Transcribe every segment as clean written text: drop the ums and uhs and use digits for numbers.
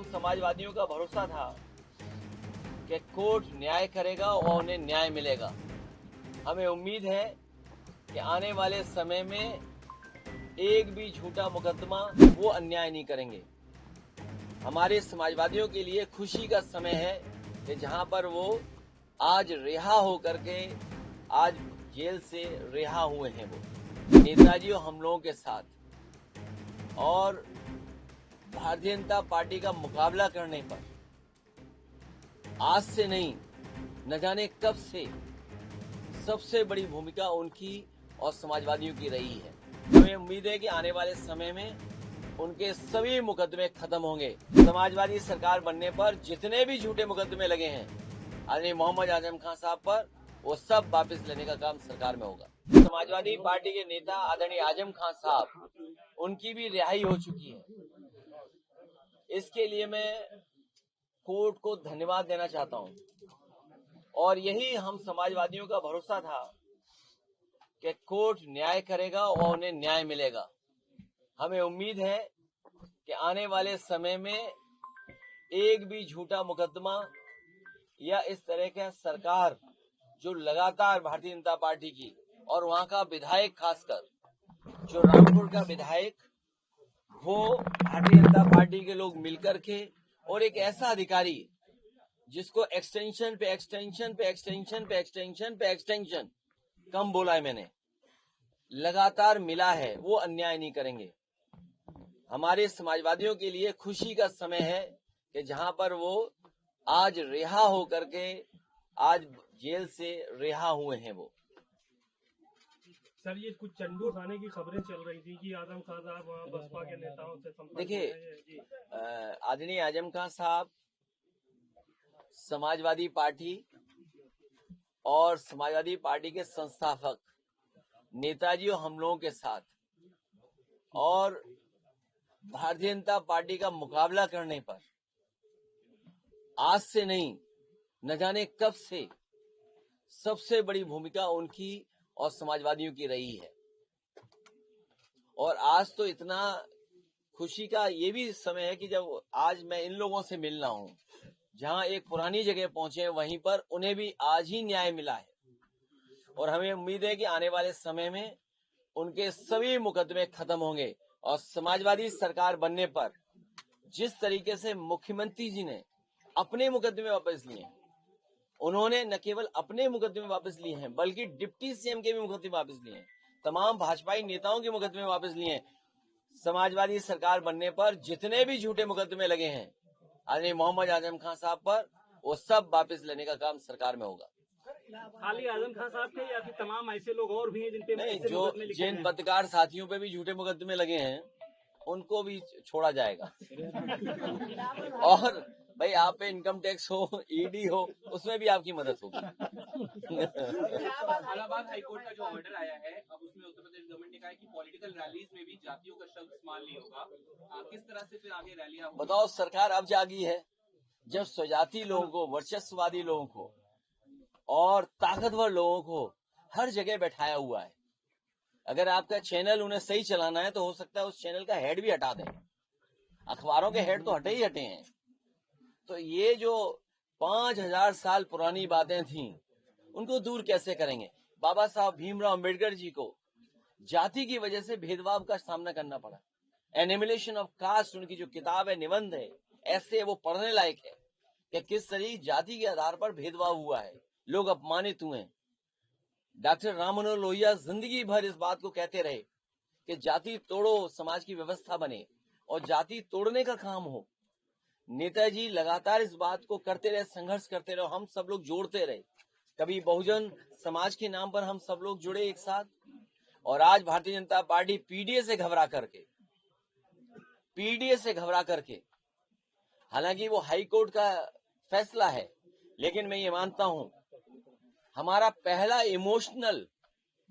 हम समाजवादियों का भरोसा था कि कोर्ट न्याय करेगा और उन्हें न्याय मिलेगा। हमें उम्मीद है कि आने वाले समय में एक भी झूठा मुकदमा वो अन्याय नहीं करेंगे। हमारे समाजवादियों के लिए खुशी का समय है कि जहां पर वो आज रिहा होकर के आज जेल से रिहा हुए हैं। वो नेताजी और हम लोगों के साथ और भारतीय जनता पार्टी का मुकाबला करने पर आज से नहीं न जाने कब से सबसे बड़ी भूमिका उनकी और समाजवादियों की रही है। हमें उम्मीद है कि आने वाले समय में उनके सभी मुकदमे खत्म होंगे। समाजवादी सरकार बनने पर जितने भी झूठे मुकदमे लगे हैं आदरणीय मोहम्मद आजम खान साहब पर, वो सब वापस लेने का काम सरकार में होगा। समाजवादी पार्टी के नेता आदरणीय आजम खान साहब, उनकी भी रिहाई हो चुकी है। इसके लिए मैं कोर्ट को धन्यवाद देना चाहता हूं और यही हम समाजवादियों का भरोसा था कि कोर्ट न्याय करेगा और उन्हें न्याय मिलेगा। हमें उम्मीद है कि आने वाले समय में एक भी झूठा मुकदमा या इस तरह का सरकार जो लगातार भारतीय जनता पार्टी की और वहां का विधायक, खासकर जो रामपुर का विधायक, वो भारतीय जनता पार्टी के लोग मिलकर के और एक ऐसा अधिकारी जिसको एक्सटेंशन पे एक्सटेंशन पे एक्सटेंशन पे एक्सटेंशन पे एक्सटेंशन कम बोला है मैंने, लगातार मिला है, वो अन्याय नहीं करेंगे। हमारे समाजवादियों के लिए खुशी का समय है कि जहां पर वो आज रिहा होकर के आज जेल से रिहा हुए हैं। वो सर, ये कुछ चंडू थाने की खबरें चल रही थी कि आजम खान साहब वहाँ बसपा के नेताओं से संपर्क देखिए, आदरणीय आजम खान साहब समाजवादी पार्टी और समाजवादी पार्टी के संस्थापक नेताजी और हम लोगों के साथ और भारतीय जनता पार्टी का मुकाबला करने पर आज से नहीं न जाने कब से सबसे बड़ी भूमिका उनकी और समाजवादियों की रही है। और आज तो इतना खुशी का ये भी समय है कि जब आज मैं इन लोगों से मिल रहा हूं, जहां एक पुरानी जगह पहुंचे, वहीं पर उन्हें भी आज ही न्याय मिला है और हमें उम्मीद है कि आने वाले समय में उनके सभी मुकदमे खत्म होंगे और समाजवादी सरकार बनने पर जिस तरीके से मुख्यमंत्री जी ने अपने मुकदमे वापस लिए, उन्होंने न केवल अपने मुकदमे वापस लिए हैं बल्कि डिप्टी सीएम के भी मुकदमे वापस लिए हैं, तमाम भाजपाई नेताओं के मुकदमे वापस लिए हैं। समाजवादी सरकार बनने पर जितने भी झूठे मुकदमे लगे हैं आदरणीय मोहम्मद आजम खान साहब पर, वो सब वापस लेने का काम सरकार में होगा। खाली आजम खान साहब के या फिर तमाम ऐसे लोग और भी हैं जिन पे नहीं, जो जिन पत्रकार साथियों पे भी झूठे मुकदमे लगे हैं उनको भी छोड़ा जाएगा। और भाई, आप पे इनकम टैक्स हो, ईडी हो, उसमें भी आपकी मदद होगी। इलाहाबाद हाईकोर्ट का जो ऑर्डर आया है, अब उसमें उत्तर प्रदेश गवर्नमेंट ने कहा है कि पॉलिटिकल रैलीज में भी जातियों का शब्द इस्तेमाल नहीं होगा। किस तरह से फिर आगे रैलियां होंगी? बताओ, सरकार अब जागी है जब स्वजाति लोगों को, वर्चस्ववादी लोगों को और ताकतवर लोगों को हर जगह बैठाया हुआ है। अगर आपका चैनल उन्हें सही चलाना है तो हो सकता है उस चैनल का हेड भी हटा दें। अखबारों के हेड तो हटे ही हटे हैं। तो ये जो 5000 साल पुरानी बातें थीं, उनको दूर कैसे करेंगे? बाबा साहब भीमराव अम्बेडकर जी को जाति की वजह से भेदभाव का सामना करना पड़ा। एनिमिलेशन ऑफ कास्ट उनकी जो किताब है, निबंध है, ऐसे वो पढ़ने लायक है कि किस तरह जाति के आधार पर भेदभाव हुआ है, लोग अपमानित हुए। डॉक्टर राम मनोहर लोहिया जिंदगी भर इस बात को कहते रहे कि जाति तोड़ो, समाज की व्यवस्था बने, और जाति तोड़ने का काम हो। नेताजी लगातार इस बात को करते रहे, संघर्ष करते रहे, हम सब लोग जोड़ते रहे। कभी बहुजन समाज के नाम पर हम सब लोग जुड़े एक साथ, और आज भारतीय जनता पार्टी पीडीए से घबरा करके, हालांकि वो हाई कोर्ट का फैसला है, लेकिन मैं ये मानता हूं हमारा पहला इमोशनल,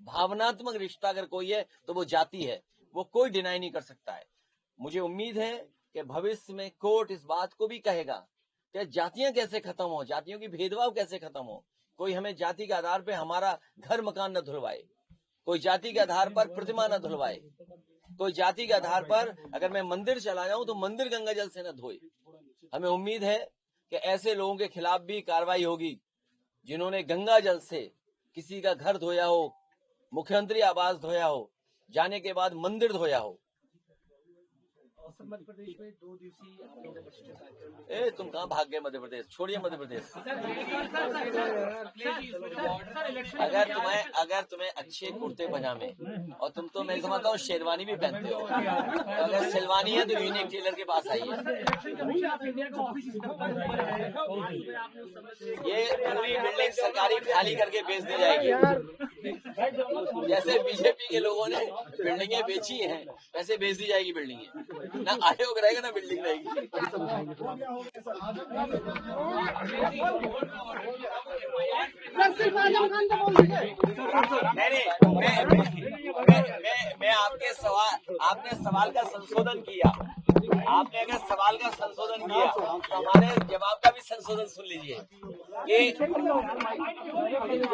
भावनात्मक रिश्ता अगर कोई है तो वो जाति है। वो कोई डिनाई नहीं कर सकता है। मुझे उम्मीद है कि भविष्य में कोर्ट इस बात को भी कहेगा कि जातियां कैसे खत्म हो, जातियों की भेदभाव कैसे खत्म हो। कोई हमें जाति के आधार पर हमारा घर मकान न धुलवाए, कोई जाति के आधार पर प्रतिमा न धुलवाए, कोई जाति के आधार पर अगर मैं मंदिर चला जाऊं तो मंदिर गंगा जल से न धोए। हमें उम्मीद है कि ऐसे लोगों के खिलाफ भी कार्रवाई होगी जिन्होंने गंगा जल से किसी का घर धोया हो, मुख्यमंत्री आवास धोया हो, जाने के बाद मंदिर धोया हो। मध्य प्रदेश में 2 दिवसीय आप लोगों का बजट कार्यक्रम। ए तुम कहाँ भाग गए मध्य प्रदेश? छोड़िए मध्य प्रदेश। अगर तुम्हें अच्छे कुर्ते पजामे और तुम तो मैं समझता हूँ शेरवानी भी पहनते हो, तो अगर शेरवानी है तो यूनिक टेलर के पास आइए। ये पूरी बिल्डिंग सरकारी खाली करके बेच दी जाएगी। जैसे बीजेपी के लोगों ने बिल्डिंगें बेची हैं वैसे बेच दी जाएगी बिल्डिंगें। ना आयोग रहेगा ना बिल्डिंग रहेगी। मैं आपने सवाल का संशोधन किया। आपने अगर सवाल का संशोधन किया तो हमारे जवाब का भी संशोधन सुन लीजिए कि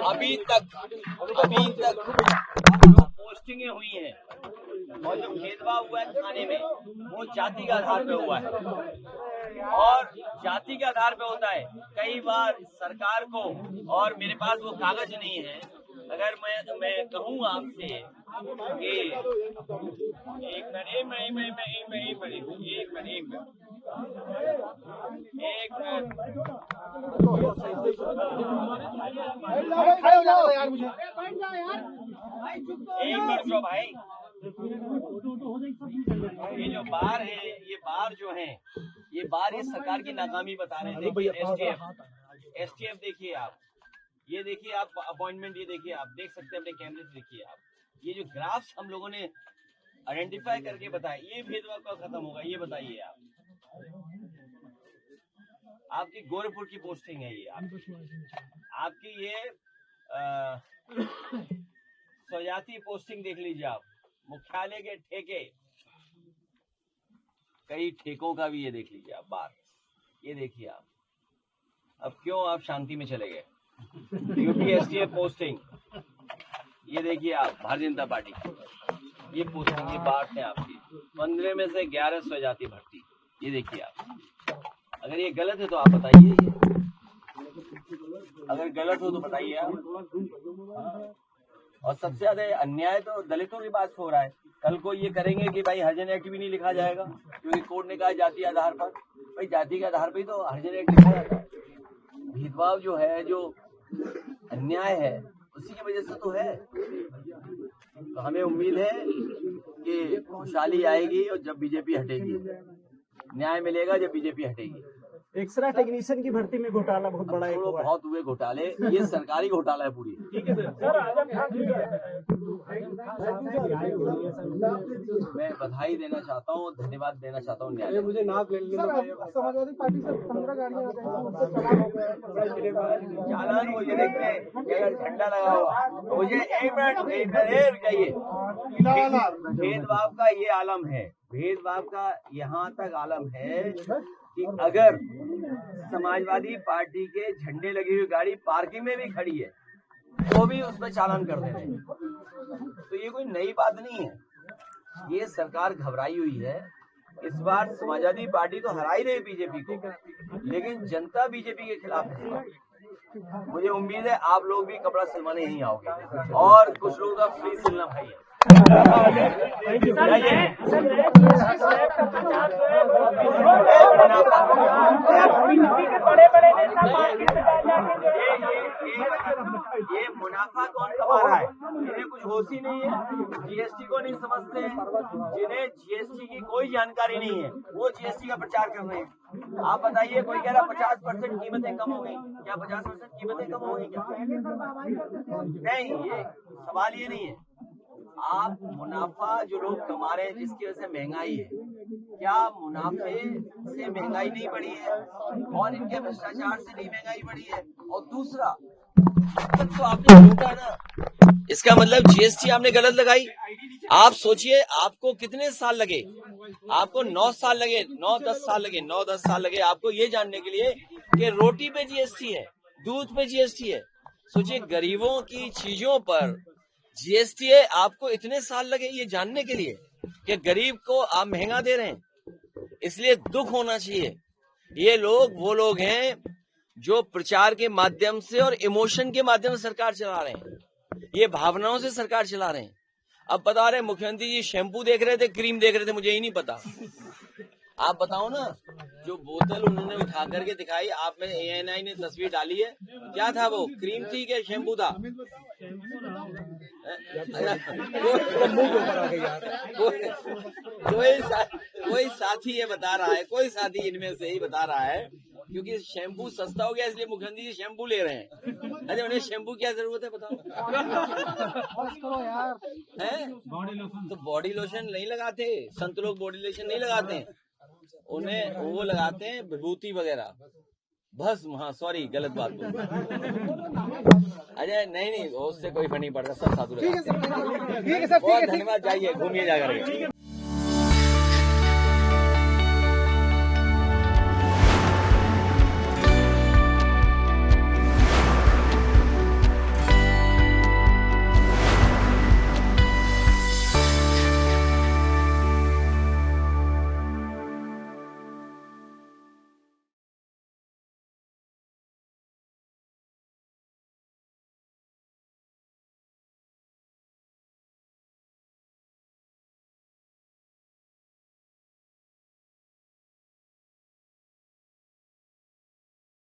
अभी तक पोस्टिंगें हुई हैं और जो भेदभाव हुआ है थाने में वो जाति के आधार पे हुआ है और जाति के आधार पे होता है। कई बार सरकार को, और मेरे पास वो कागज नहीं है, अगर मैं कहूँ आपसे कि एक मिनट जो भाई, ये जो बार है, ये बार जो है, ये बार ये सरकार की नाकामी बता रहे हैं। देखिए एसटीएफ देखिए आप, ये देखिए आप अपॉइंटमेंट, ये देखिए आप देख सकते हैं अपने कैमरे से। देखिए आप ये जो ग्राफ्स हम लोगों ने आइडेंटिफाई करके बताया, ये भेदभाव कब खत्म होगा ये बताइए आप। आपकी गोरखपुर की पोस्टिंग है ये, आपकी ये स्वजाति पोस्टिंग देख लीजिए आप, मुख्यालय के ठेके, कई ठेकों का भी ये देख लीजिए आप बार, ये देखिए आप। अब क्यों आप शांति में चले गए? यूपी एसटीएफ पोस्टिंग, ये देखिए आप, भारतीय जनता पार्टी ये पोस्टिंग, ये बात है आपकी 15 में से 11 स्वजाति भर्ती, ये देखिए आप। अगर ये गलत है तो आप बताइए, अगर गलत हो तो बताइए आप। और सबसे ज्यादा अन्याय तो दलितों के पास हो रहा है। कल को ये करेंगे कि भाई हरिजन एक्ट भी नहीं लिखा जाएगा क्योंकि कोर्ट ने कहा जाति आधार पर। भाई जाति के आधार पर ही तो हरिजन एक्ट लिखा जाता है। भेदभाव जो है, जो अन्याय है, उसी की वजह से तो है। तो हमें उम्मीद है कि खुशहाली आएगी और जब बीजेपी हटेगी, न्याय मिलेगा जब बीजेपी हटेगी। एक्स्ट्रा टेक्नीशियन की भर्ती में घोटाला बहुत बड़ा है। बहुत हुए घोटाले, ये सरकारी घोटाला है पूरी। ठीक है सर। मैं बधाई देना चाहता हूँ, धन्यवाद देना चाहता हूँ न्यायालय। मुझे नाप ले समाजवादी पार्टी से 15 गाड़ियां चालान वो ये देखते हैं अगर झंडा लगा हुआ, मुझे एक मिनट जाइए। भेदभाव का ये आलम है, भेदभाव का यहाँ तक आलम है कि अगर समाजवादी पार्टी के झंडे लगी हुई गाड़ी पार्किंग में भी खड़ी है तो भी उस पर चालान कर दे रहे हैं। तो ये कोई नई बात नहीं है, ये सरकार घबराई हुई है। इस बार समाजवादी पार्टी तो हरा ही रही बीजेपी को, लेकिन जनता बीजेपी के खिलाफ है। मुझे उम्मीद है आप लोग भी कपड़ा सिलवाने नहीं आओगे और कुछ लोगों का फ्री सिलना भाई है। ये मुनाफा कौन कमा रहा है? इन्हें कुछ होश ही नहीं है, जीएसटी को नहीं समझते हैं, जिन्हें जीएसटी की कोई जानकारी नहीं है वो जीएसटी का प्रचार कर रहे हैं। आप बताइए, कोई कह रहा 50% कीमतें कम हो गई, क्या 50% कीमतें कम हो गई क्या? नहीं, ये सवाल ये नहीं है। आप मुनाफा जो लोग कमा रहे हैं जिसकी वजह से महंगाई है, क्या मुनाफे से महंगाई नहीं बढ़ी है और इनके भ्रष्टाचार से नहीं महंगाई बढ़ी है? और दूसरा, तो आपने लूटा ना, इसका मतलब जीएसटी आपने गलत लगाई। आप सोचिए आपको कितने साल लगे, आपको 9 साल लगे, 9-10 साल लगे, 9-10 साल लगे आपको ये जानने के लिए कि रोटी पे जीएसटी है, दूध पे जीएसटी है। सोचिए गरीबों की चीजों पर जीएसटी है, आपको इतने साल लगे ये जानने के लिए कि गरीब को आप महंगा दे रहे हैं। इसलिए दुख होना चाहिए ये लोग वो लोग हैं जो प्रचार के माध्यम से और इमोशन के माध्यम से सरकार चला रहे हैं, ये भावनाओं से सरकार चला रहे हैं। अब बता रहे मुख्यमंत्री जी शैम्पू देख रहे थे, क्रीम देख रहे थे, मुझे ही नहीं पता। आप बताओ ना, जो बोतल उन्होंने उठा करके दिखाई, आप में ANI ने तस्वीर डाली है, क्या था वो? क्रीम थी क्या शैम्पू था? कोई साथी ये बता रहा है, कोई साथी इनमें से ही बता रहा है, क्योंकि शैम्पू सस्ता हो गया इसलिए मुख्यमंत्री जी शैम्पू ले रहे हैं। अरे उन्हें शैम्पू क्या जरूरत है बताओ? है तो बॉडी लोशन नहीं लगाते, संत लोग बॉडी लोशन नहीं लगाते, उन्हें वो लगाते हैं विभूति वगैरह, भस्म। हाँ सॉरी, गलत बात बोल। अजय नहीं, उससे कोई फर्क नहीं पड़ता, सब साधु। ठीक है सर, बहुत धन्यवाद, जाइए घूमिए जाकर।